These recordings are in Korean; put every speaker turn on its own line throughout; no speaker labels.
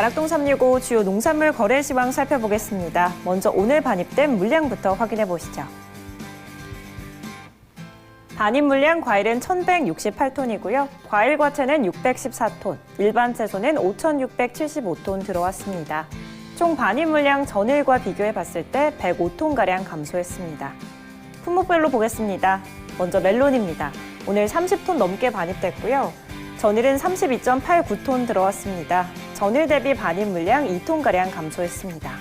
가락동 365 주요 농산물 거래 시황 살펴보겠습니다. 먼저 오늘 반입된 물량부터 확인해 보시죠. 반입 물량 과일은 1,168톤이고요. 과일 과채는 614톤, 일반 채소는 5,675톤 들어왔습니다. 총 반입 물량 전일과 비교해 봤을 때 105톤가량 감소했습니다. 품목별로 보겠습니다. 먼저 멜론입니다. 오늘 30톤 넘게 반입됐고요. 전일은 32.89톤 들어왔습니다. 전일 대비 반입 물량 2톤가량 감소했습니다.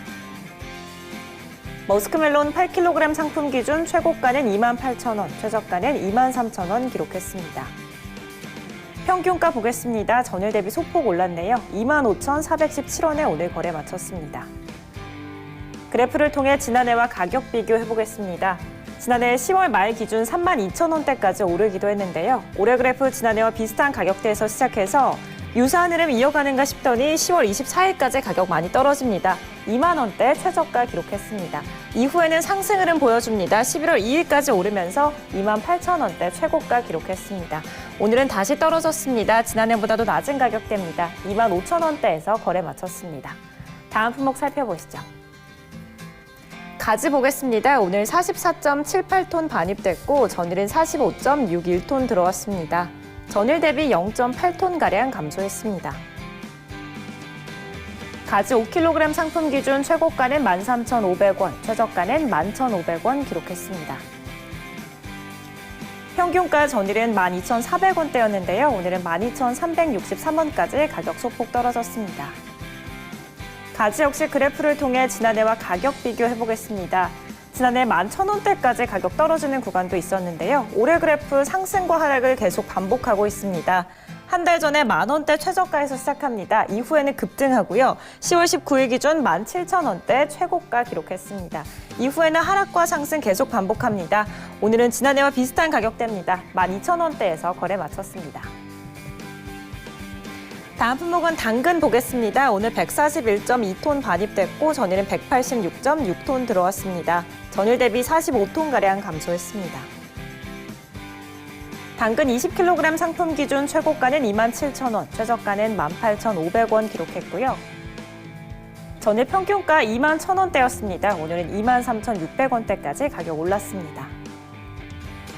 머스크멜론 8kg 상품 기준 최고가는 28,000원, 최저가는 23,000원 기록했습니다. 평균가 보겠습니다. 전일 대비 소폭 올랐네요. 25,417원에 오늘 거래 마쳤습니다. 그래프를 통해 지난해와 가격 비교해보겠습니다. 지난해 10월 말 기준 32,000원대까지 오르기도 했는데요. 올해 그래프 지난해와 비슷한 가격대에서 시작해서 유사한 흐름 이어가는가 싶더니 10월 24일까지 가격 많이 떨어집니다. 2만 원대 최저가 기록했습니다. 이후에는 상승 흐름 보여줍니다. 11월 2일까지 오르면서 28,000원대 최고가 기록했습니다. 오늘은 다시 떨어졌습니다. 지난해보다도 낮은 가격대입니다. 25,000원대에서 거래 마쳤습니다. 다음 품목 살펴보시죠. 가지 보겠습니다. 오늘 44.78톤 반입됐고 전일은 45.61톤 들어왔습니다. 전일 대비 0.8톤가량 감소했습니다. 가지 5kg 상품 기준 최고가는 13,500원, 최저가는 11,500원 기록했습니다. 평균가 전일은 12,400원대였는데요. 오늘은 12,363원까지 가격 소폭 떨어졌습니다. 가지 역시 그래프를 통해 지난해와 가격 비교해보겠습니다. 지난해 11,000원대까지 가격 떨어지는 구간도 있었는데요. 올해 그래프 상승과 하락을 계속 반복하고 있습니다. 한 달 전에 10,000원대 최저가에서 시작합니다. 이후에는 급등하고요. 10월 19일 기준 17,000원대 최고가 기록했습니다. 이후에는 하락과 상승 계속 반복합니다. 오늘은 지난해와 비슷한 가격대입니다. 12,000원대에서 거래 마쳤습니다. 다음 품목은 당근 보겠습니다. 오늘 141.2톤 반입됐고 전일은 186.6톤 들어왔습니다. 전일 대비 45톤가량 감소했습니다. 당근 20kg 상품 기준 최고가는 27,000원, 최저가는 18,500원 기록했고요. 전일 평균가 21,000원대였습니다. 오늘은 23,600원대까지 가격 올랐습니다.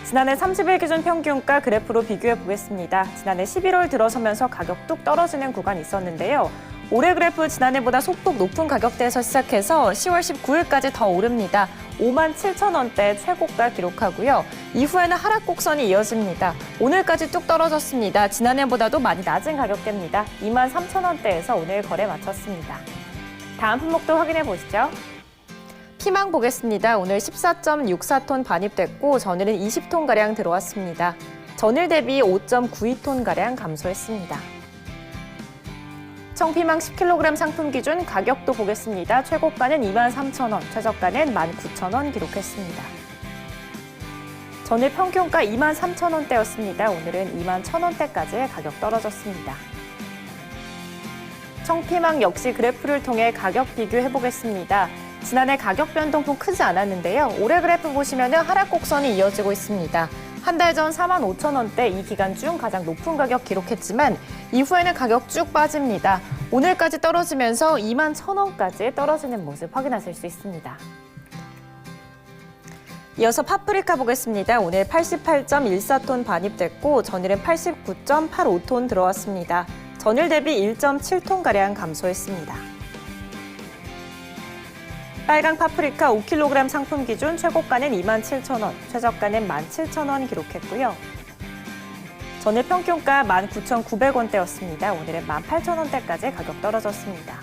지난해 30일 기준 평균가 그래프로 비교해 보겠습니다. 지난해 11월 들어서면서 가격 뚝 떨어지는 구간이 있었는데요. 올해 그래프 지난해보다 소폭 높은 가격대에서 시작해서 10월 19일까지 더 오릅니다. 57,000원대 최고가 기록하고요. 이후에는 하락 곡선이 이어집니다. 오늘까지 뚝 떨어졌습니다. 지난해보다도 많이 낮은 가격대입니다. 23,000원대에서 오늘 거래 마쳤습니다. 다음 품목도 확인해 보시죠. 피망 보겠습니다. 오늘 14.64톤 반입됐고 전일은 20톤가량 들어왔습니다. 전일 대비 5.92톤가량 감소했습니다. 청피망 10kg 상품 기준 가격도 보겠습니다. 최고가는 23,000원, 최저가는 19,000원 기록했습니다. 전일 평균가 23,000원대였습니다. 오늘은 21,000원대까지 가격 떨어졌습니다. 청피망 역시 그래프를 통해 가격 비교해보겠습니다. 지난해 가격 변동폭 크지 않았는데요. 올해 그래프 보시면 하락 곡선이 이어지고 있습니다. 한 달 전 45,000원대 이 기간 중 가장 높은 가격 기록했지만 이후에는 가격 쭉 빠집니다. 오늘까지 떨어지면서 21,000원까지 떨어지는 모습 확인하실 수 있습니다. 이어서 파프리카 보겠습니다. 오늘 88.14톤 반입됐고 전일은 89.85톤 들어왔습니다. 전일 대비 1.7톤가량 감소했습니다. 빨강 파프리카 5kg 상품 기준 최고가는 27,000원, 최저가는 17,000원 기록했고요. 전일 평균가 19,900원대였습니다. 오늘은 18,000원대까지 가격 떨어졌습니다.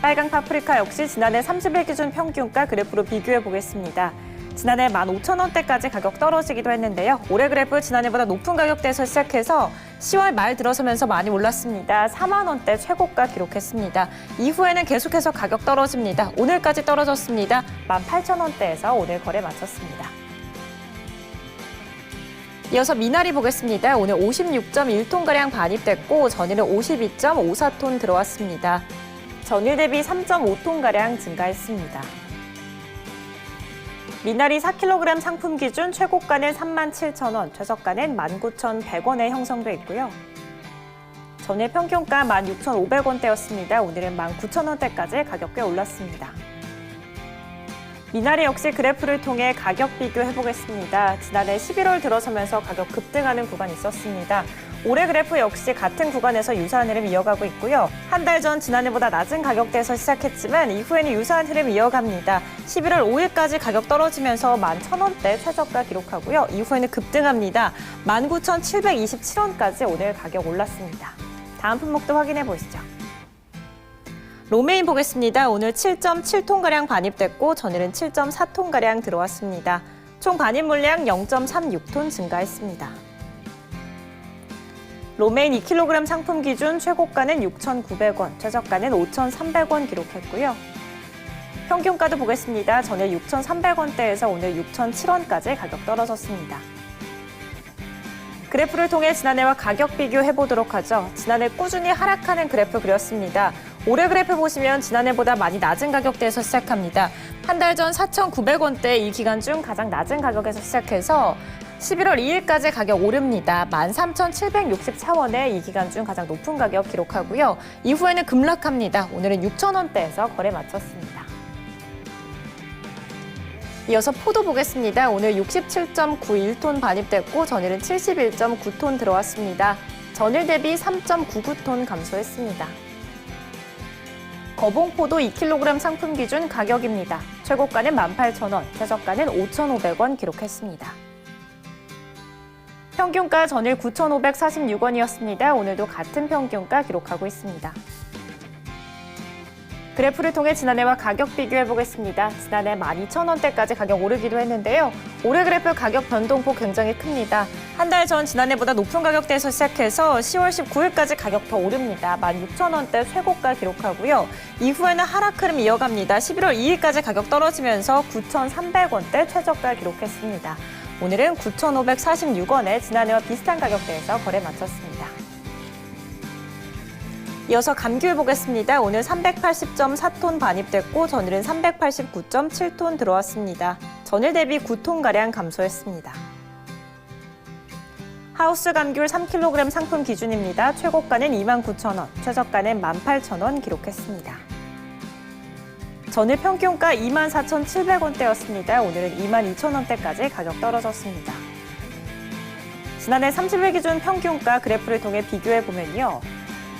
빨강 파프리카 역시 지난해 30일 기준 평균가 그래프로 비교해 보겠습니다. 지난해 15,000원대까지 가격 떨어지기도 했는데요. 올해 그래프 지난해보다 높은 가격대에서 시작해서 10월 말 들어서면서 많이 올랐습니다. 4만 원대 최고가 기록했습니다. 이후에는 계속해서 가격 떨어집니다. 오늘까지 떨어졌습니다. 18,000원대에서 오늘 거래 마쳤습니다. 이어서 미나리 보겠습니다. 오늘 56.1톤가량 반입됐고 전일은 52.54톤 들어왔습니다. 전일 대비 3.5톤가량 증가했습니다. 미나리 4kg 상품 기준 최고가는 37,000원, 최저가는 19,100원에 형성돼 있고요. 전일 평균가 16,500원대였습니다. 오늘은 19,000원대까지 가격 꽤 올랐습니다. 미나리 역시 그래프를 통해 가격 비교해보겠습니다. 지난해 11월 들어서면서 가격 급등하는 구간이 있었습니다. 올해 그래프 역시 같은 구간에서 유사한 흐름 이어가고 있고요. 한 달 전 지난해보다 낮은 가격대에서 시작했지만 이후에는 유사한 흐름 이어갑니다. 11월 5일까지 가격 떨어지면서 11,000원대 최저가 기록하고요. 이후에는 급등합니다. 19,727원까지 오늘 가격 올랐습니다. 다음 품목도 확인해 보시죠. 로메인 보겠습니다. 오늘 7.7톤가량 반입됐고 전일은 7.4톤가량 들어왔습니다. 총 반입 물량 0.36톤 증가했습니다. 로메인 2kg 상품 기준 최고가는 6,900원, 최저가는 5,300원 기록했고요. 평균가도 보겠습니다. 전일 6,300원대에서 오늘 6,007원까지 가격 떨어졌습니다. 그래프를 통해 지난해와 가격 비교해보도록 하죠. 지난해 꾸준히 하락하는 그래프 그렸습니다. 올해 그래프 보시면 지난해보다 많이 낮은 가격대에서 시작합니다. 한 달 전 4,900원대 이 기간 중 가장 낮은 가격에서 시작해서 11월 2일까지 가격 오릅니다. 13,764원에 이 기간 중 가장 높은 가격 기록하고요. 이후에는 급락합니다. 오늘은 6,000원대에서 거래 마쳤습니다. 이어서 포도 보겠습니다. 오늘 67.91톤 반입됐고 전일은 71.9톤 들어왔습니다. 전일 대비 3.99톤 감소했습니다. 거봉포도 2kg 상품 기준 가격입니다. 최고가는 18,000원, 최저가는 5,500원 기록했습니다. 평균가 전일 9,546원이었습니다. 오늘도 같은 평균가 기록하고 있습니다. 그래프를 통해 지난해와 가격 비교해보겠습니다. 지난해 12,000원대까지 가격 오르기도 했는데요. 올해 그래프 가격 변동폭 굉장히 큽니다. 한 달 전 지난해보다 높은 가격대에서 시작해서 10월 19일까지 가격 더 오릅니다. 16,000원대 최고가 기록하고요. 이후에는 하락 흐름 이어갑니다. 11월 2일까지 가격 떨어지면서 9,300원대 최저가 기록했습니다. 오늘은 9,546원에 지난해와 비슷한 가격대에서 거래 마쳤습니다. 이어서 감귤 보겠습니다. 오늘 380.4톤 반입됐고 전일은 389.7톤 들어왔습니다. 전일 대비 9톤가량 감소했습니다. 하우스 감귤 3kg 상품 기준입니다. 최고가는 29,000원, 최저가는 18,000원 기록했습니다. 전일 평균가 24,700원대였습니다. 오늘은 22,000원대까지 가격 떨어졌습니다. 지난해 30일 기준 평균가 그래프를 통해 비교해보면요.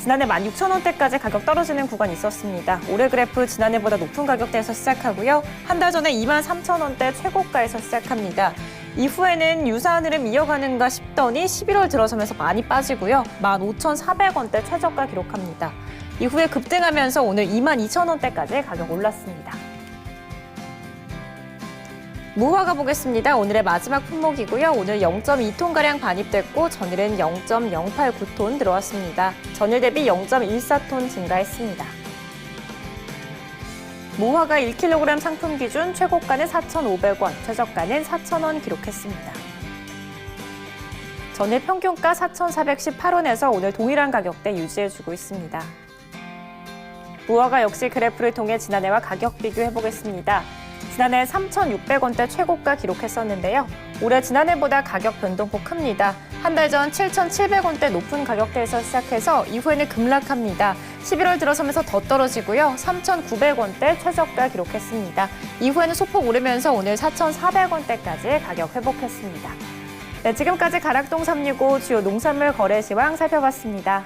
지난해 16,000원대까지 가격 떨어지는 구간이 있었습니다. 올해 그래프 지난해보다 높은 가격대에서 시작하고요. 한 달 전에 23,000원대 최고가에서 시작합니다. 이후에는 유사한 흐름 이어가는가 싶더니 11월 들어서면서 많이 빠지고요. 15,400원대 최저가 기록합니다. 이후에 급등하면서 오늘 22,000원대까지 가격 올랐습니다. 무화과 보겠습니다. 오늘의 마지막 품목이고요. 오늘 0.2톤가량 반입됐고 전일은 0.089톤 들어왔습니다. 전일 대비 0.14톤 증가했습니다. 무화과 1kg 상품 기준 최고가는 4,500원, 최저가는 4,000원 기록했습니다. 전일 평균가 4,418원에서 오늘 동일한 가격대 유지해주고 있습니다. 무화과 역시 그래프를 통해 지난해와 가격 비교해보겠습니다. 지난해 3,600원대 최고가 기록했었는데요. 올해 지난해보다 가격 변동폭 큽니다. 한 달 전 7,700원대 높은 가격대에서 시작해서 이후에는 급락합니다. 11월 들어서면서 더 떨어지고요. 3,900원대 최저가 기록했습니다. 이후에는 소폭 오르면서 오늘 4,400원대까지 가격 회복했습니다. 네, 지금까지 가락동 365 주요 농산물 거래 시황 살펴봤습니다.